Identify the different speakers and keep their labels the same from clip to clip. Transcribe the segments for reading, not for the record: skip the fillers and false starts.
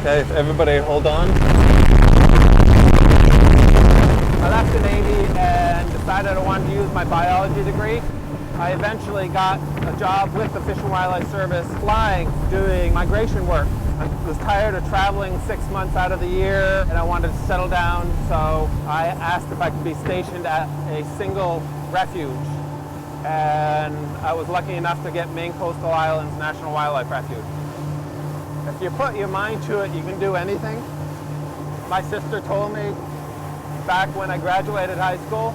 Speaker 1: Okay, so everybody hold on. I left the Navy and decided I wanted to use my biology degree. I eventually got a job with the Fish and Wildlife Service flying, doing migration work. I was tired of traveling 6 months out of the year and I wanted to settle down, so I asked if I could be stationed at a single refuge. And I was lucky enough to get Maine Coastal Islands National Wildlife Refuge. If you put your mind to it, you can do anything. My sister told me back when I graduated high school,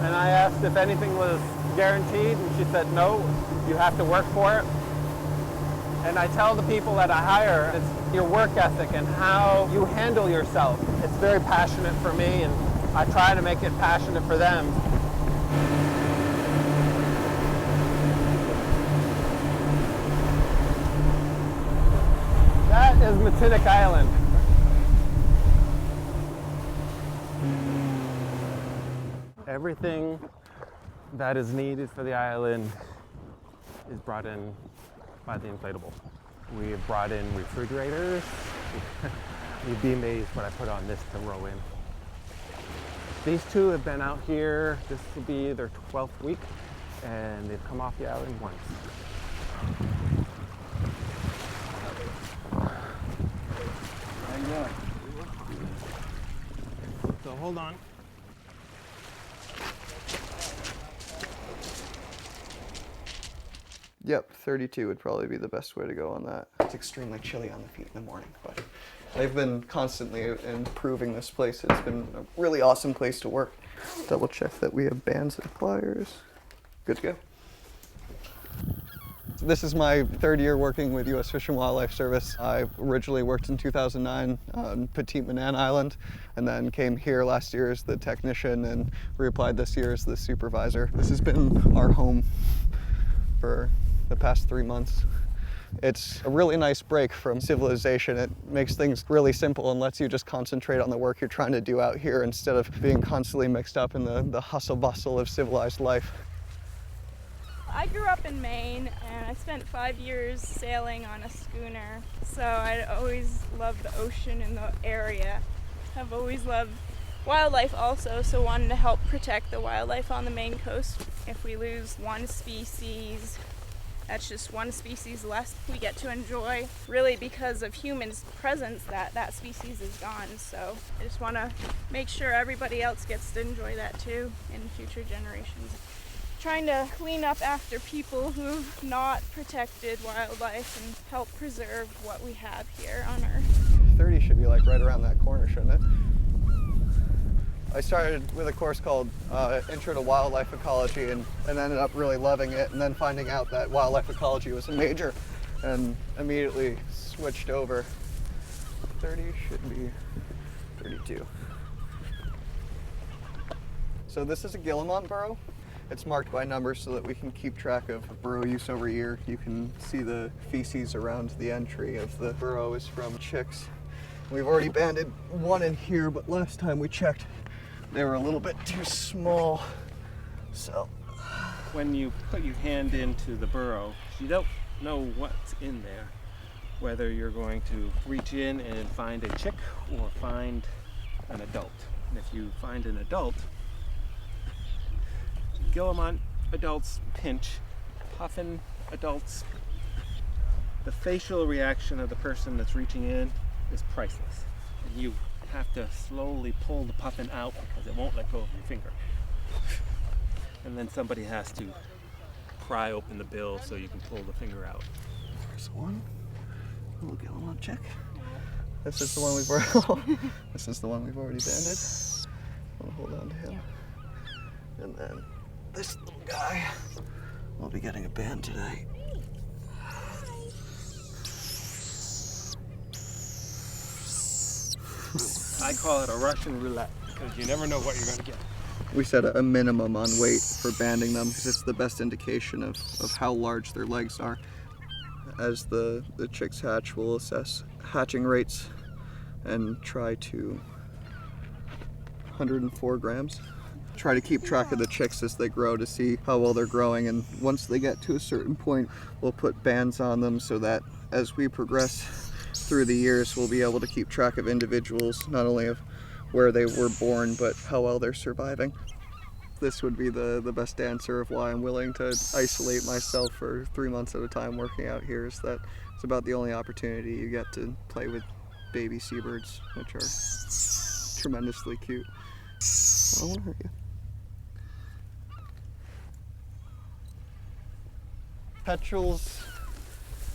Speaker 1: and I asked if anything was guaranteed, and she said no, you have to work for it. And I tell the people that I hire, it's your work ethic and how you handle yourself. It's very passionate for me, and I try to make it passionate for them. That is Metinic Island. Everything that is needed for the island is brought in by the inflatable. We have brought in refrigerators. You'd be amazed what I put on this to row in. These two have been out here, this will be their 12th week, and they've come off the island once. How you doing? So hold on.
Speaker 2: Yep, 32 would probably be the best way to go on that. It's extremely chilly on the feet in the morning, but I've been constantly improving this place. It's been a really awesome place to work. Double check that we have bands and pliers. Good to go. This is my third year working with U.S. Fish and Wildlife Service. I originally worked in 2009 on Metinic Island, and then came here last year as the technician and reapplied this year as the supervisor. This has been our home for the past 3 months. It's a really nice break from civilization. It makes things really simple and lets you just concentrate on the work you're trying to do out here instead of being constantly mixed up in the hustle bustle of civilized life.
Speaker 3: I grew up in Maine and I spent 5 years sailing on a schooner, so I always loved the ocean and the area. I've always loved wildlife also, so wanted to help protect the wildlife on the Maine coast. If we lose one species, that's just one species less we get to enjoy. Really, because of humans' presence, that species is gone. So I just want to make sure everybody else gets to enjoy that too in future generations. Trying to clean up after people who've not protected wildlife and help preserve what we have here on Earth.
Speaker 2: 30 should be like right around that corner, shouldn't it? I started with a course called Intro to Wildlife Ecology and ended up really loving it, and then finding out that wildlife ecology was a major and immediately switched over. 30 should be 32. So this is a Guillemot burrow. It's marked by numbers so that we can keep track of burrow use over year. You can see the feces around the entry of the burrow is from chicks. We've already banded one in here, but last time we checked, they were a little bit too small, so.
Speaker 4: When you put your hand into the burrow, you don't know what's in there, whether you're going to reach in and find a chick or find an adult. And if you find an adult, Guillemot adults pinch, Puffin adults, the facial reaction of the person that's reaching in is priceless. And you have to slowly pull the puffin out because it won't let go of your finger. And then somebody has to pry open the bill so you can pull the finger out.
Speaker 2: There's one little Guillemot chick. This is the one we've already. This is the one we've already banded. I'll hold on to him. And then this little guy will be getting a band today.
Speaker 4: I call it a Russian roulette because you never know what you're going to get.
Speaker 2: We set a minimum on weight for banding them because it's the best indication of how large their legs are. As the chicks hatch, we'll assess hatching rates and try to 104 grams. Try to keep track of the chicks as they grow to see how well they're growing, and once they get to a certain point, we'll put bands on them so that as we progress through the years we'll be able to keep track of individuals, not only of where they were born, but how well they're surviving. This would be the best answer of why I'm willing to isolate myself for 3 months at a time working out here, is that it's about the only opportunity you get to play with baby seabirds, which are tremendously cute. I don't want to hurt you.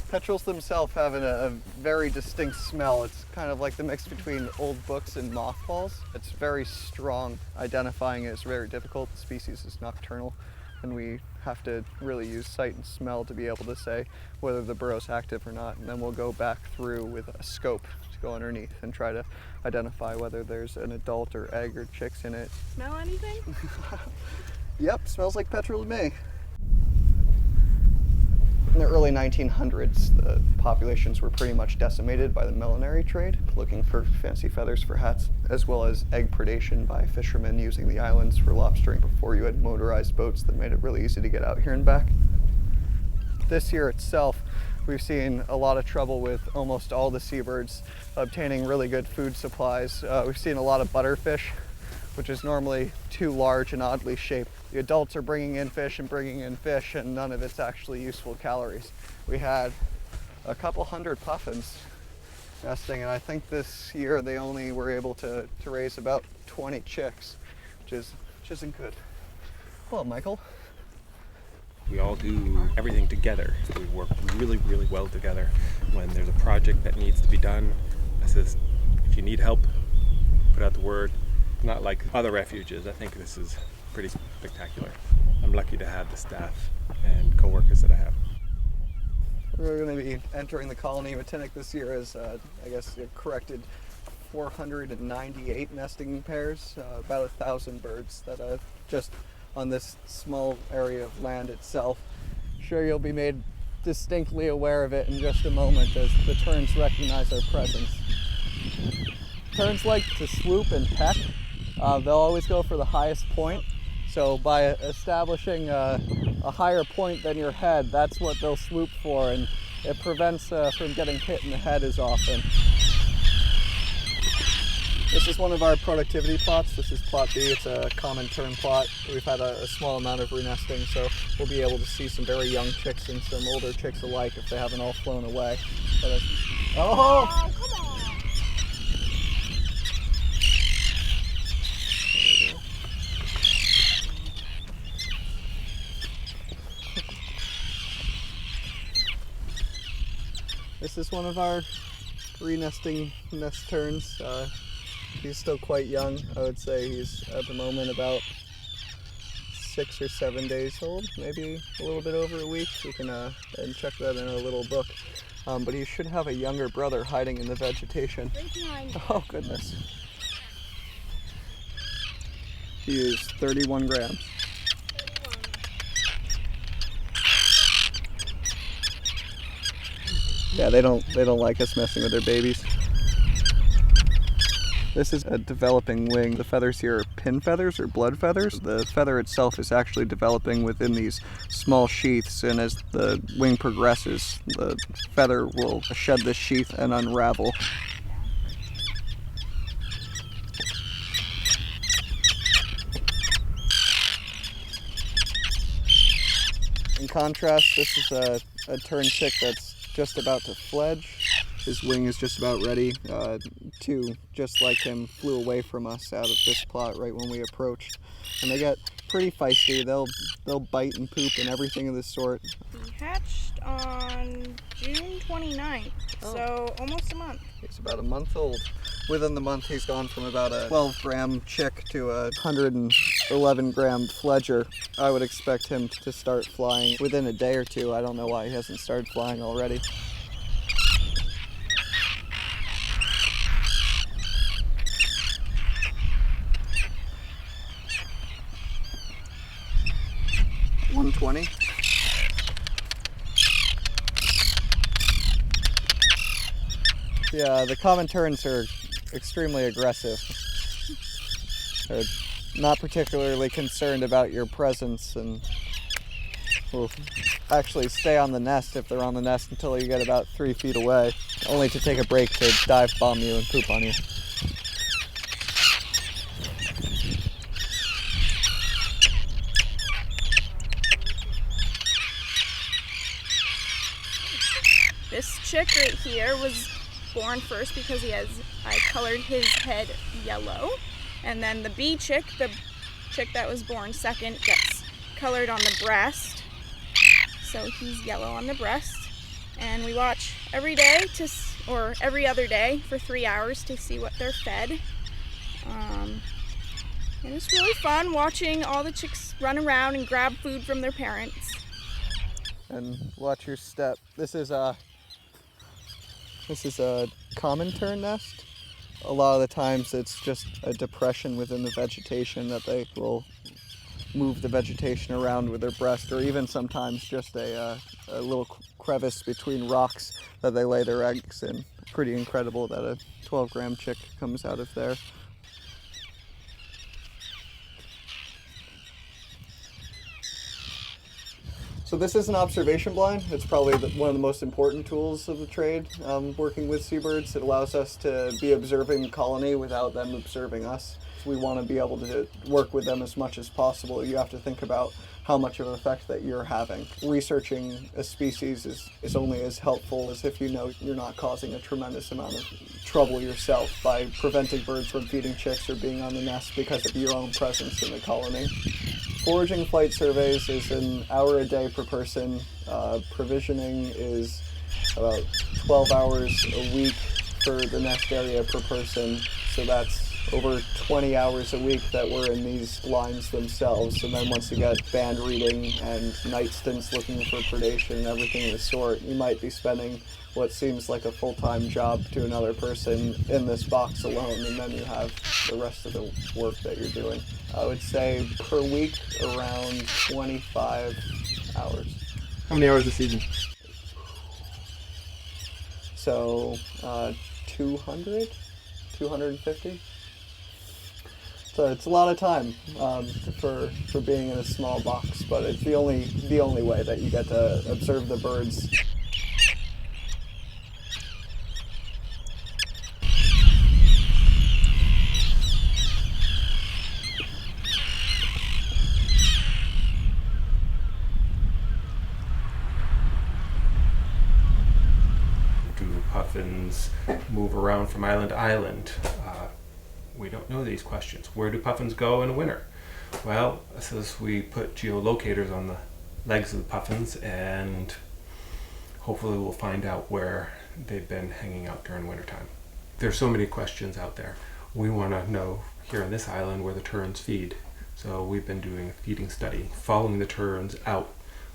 Speaker 2: Petrels themselves have a very distinct smell. It's kind of like the mix between old books and mothballs. It's very strong. Identifying it is very difficult. The species is nocturnal, and we have to really use sight and smell to be able to say whether the burrow's active or not. And then we'll go back through with a scope to go underneath and try to identify whether there's an adult or egg or chicks in it.
Speaker 3: Smell anything?
Speaker 2: Yep, smells like petrel to me. In the early 1900s, the populations were pretty much decimated by the millinery trade, looking for fancy feathers for hats, as well as egg predation by fishermen using the islands for lobstering before you had motorized boats that made it really easy to get out here and back. This year itself, we've seen a lot of trouble with almost all the seabirds obtaining really good food supplies. We've seen a lot of butterfish, which is normally too large and oddly shaped. The adults are bringing in fish, and none of it's actually useful calories. We had a couple hundred puffins nesting, and I think this year they only were able to raise about 20 chicks, which isn't good. Hello, Michael.
Speaker 4: We all do everything together. We work really, really well together. When there's a project that needs to be done, I says, if you need help, put out the word. Not like other refuges. I think this is pretty spectacular. I'm lucky to have the staff and co-workers that I have.
Speaker 2: We're going to be entering the colony Metinic this year as, I guess, corrected 498 nesting pairs, about 1,000 birds that just on this small area of land itself. Sure, you'll be made distinctly aware of it in just a moment as the terns recognize our presence. Terns like to swoop and peck. They'll always go for the highest point. So by establishing a higher point than your head, that's what they'll swoop for, and it prevents from getting hit in the head as often. This is one of our productivity plots. This is plot B. It's a common tern plot. We've had a small amount of renesting, so we'll be able to see some very young chicks and some older chicks alike if they haven't all flown away. But oh!
Speaker 3: Come on!
Speaker 2: This is one of our renesting nest terns. He's still quite young. I would say he's at the moment about 6 or 7 days old, maybe a little bit over a week. We can and check that in a little book. But he should have a younger brother hiding in the vegetation. Oh goodness. He is 31 grams. Yeah, they don't like us messing with their babies. This is a developing wing. The feathers here are pin feathers or blood feathers. The feather itself is actually developing within these small sheaths, and as the wing progresses, the feather will shed this sheath and unravel. In contrast, this is a tern chick that's just about to fledge. His wing is just about ready. Two, just like him, flew away from us out of this plot right when we approached. And they get pretty feisty. They'll bite and poop and everything of this sort.
Speaker 3: He hatched on June 29th, so almost a month.
Speaker 2: He's about a month old. Within the month, he's gone from about a 12-gram chick to a 111-gram fledger. I would expect him to start flying within a day or two. I don't know why he hasn't started flying already. $120. Yeah, the common terns are extremely aggressive. They're not particularly concerned about your presence, and will actually stay on the nest if they're on the nest until you get about 3 feet away, only to take a break to dive bomb you and poop on you.
Speaker 3: This chick right here was born first because I colored his head yellow. And then the bee chick, the chick that was born second, gets colored on the breast. So he's yellow on the breast. And we watch every day or every other day for 3 hours to see what they're fed. And it's really fun watching all the chicks run around and grab food from their parents.
Speaker 2: And watch your step. This is a common tern nest. A lot of the times it's just a depression within the vegetation that they will move the vegetation around with their breast, or even sometimes just a little crevice between rocks that they lay their eggs in. Pretty incredible that a 12-gram chick comes out of there. So this is an observation blind. It's probably one of the most important tools of the trade, working with seabirds. It allows us to be observing the colony without them observing us. We want to be able to work with them as much as possible. You have to think about how much of an effect that you're having. Researching a species is only as helpful as if you know you're not causing a tremendous amount of trouble yourself by preventing birds from feeding chicks or being on the nest because of your own presence in the colony. Foraging flight surveys is an hour a day per person. Provisioning is about 12 hours a week for the nest area per person. So that's over 20 hours a week that we're in these lines themselves. And then once you get band reading and night stints looking for predation and everything of the sort, you might be spending what seems like a full-time job to another person in this box alone, and then you have the rest of the work that you're doing. I would say per week around 25 hours.
Speaker 5: How many hours a season?
Speaker 2: So 200, 250. So it's a lot of time for being in a small box, but it's the only way that you get to observe the birds.
Speaker 4: Puffins move around from island to island? We don't know these questions. Where do puffins go in the winter? Well, says we put geolocators on the legs of the puffins, and hopefully we'll find out where they've been hanging out during wintertime. There's so many questions out there. We want to know here on this island where the terns feed. So we've been doing a feeding study, following the terns out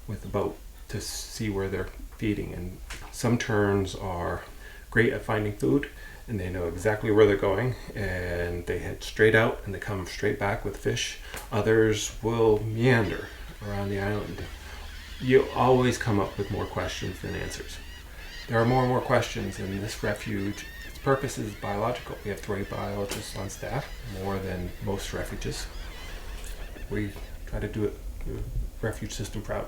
Speaker 4: with the boat to see where they're feeding. And some terns are great at finding food, and they know exactly where they're going, and they head straight out and they come straight back with fish. Others will meander around the island. You always come up with more questions than answers. There are more and more questions in this refuge. Its purpose is biological. We have 3 biologists on staff, more than most refuges. We try to do it, the refuge system proud.